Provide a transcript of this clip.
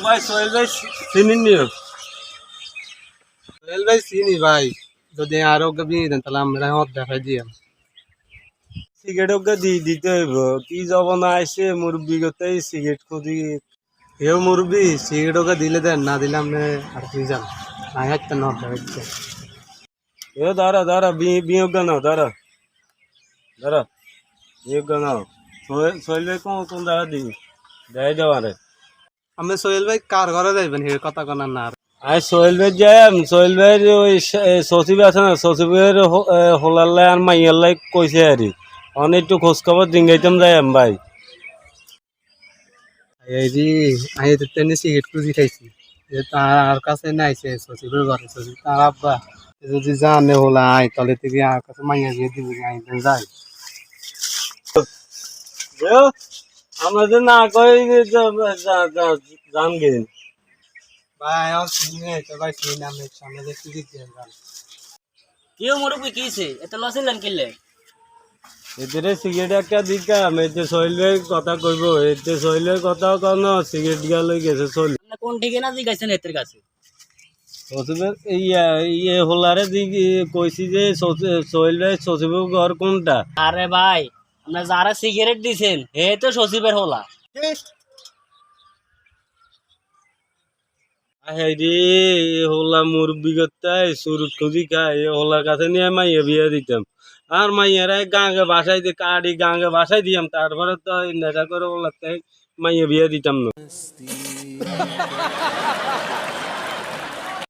ভাই সোহেল ভাই চিনি নিও। সোহেল ভাই চিনি ভাই, যদি আরো কবি দেন তাহলে আমরা হত দেখাই দিয়ে। সিগারেট ওকে দিতে হইব, কি যাব না আইসে মুরব্বী করতে সিগারেট খুদি। এও মুরবি সিগারেট ওকে দিলে দেন, না দিলে আপনি আর কি যান না একটা নট দেখাইছে। এ দাঁড়া দাঁড়া বিয়োগ নাও, দাঁড়া দাঁড়া বিয়োগ নাও। সোহেল ভাই কোন দাঁড়া দিই দেয় দেওয়ারে। আপনি সোহেল ভাই কার ঘরে যাইবেন হে কথা কনার না আর। আর সোহেল ভাই যাই, সোহেল ভাইয়ের ওই সচিব আছে না, সচিবের হোলাল্লাই আর মাইয়াল্লাই কইছে আরি অনেক একটু খোঁজ খবর ডিঙ্গাইতাম যাই ভাই। এই যে আমি তো তেমনি সিগারেট খুঁজি খাইছি, যে তার কাছে নাইছে সচিবের ঘরে, সচিব তার আব্বা যদি জানে হলা আয় তাহলে থেকে আর কাছে মাইয়া দিয়ে দিবি আই যাই। আমাদের না কই জান গেন ভাই আমার চিনি তো ভাই চিনি আমি সামনে দেখতে দিচ্ছি। কেউ মুরব্বী কিছে এত লসিলেন কিনলে? এদের সিগারেট একটা দিকাম, এতে শৈলের কথা কইব, এতে শৈলের কথা কেন সিগারেট গেল গেছে চল। আপনি কোন ঠিকানা জিজ্ঞাসেন এতের কাছে? সচিবের ইয়ে হোলারে কইছি যে সোহেল ভাই সচিবের ঘর কোনটা। আরে ভাই, আপনি যারা সিগারেট দিছেন হে তো সচিবের হলা। হেরি হোলা মুরব্বী করতে সুরুত খুঁজি খায়, এ হোলার কাছে নিয়ে মাইয়া বিয়ে দিতাম। আর মাইয়ারা গাঁগে বাসাই দিয়ে কাড়ি গাঁগে বাসাই দিয়াম, তারপরে তো নেশা করে ওলাতে মাইয়া বিয়ে দিতাম না।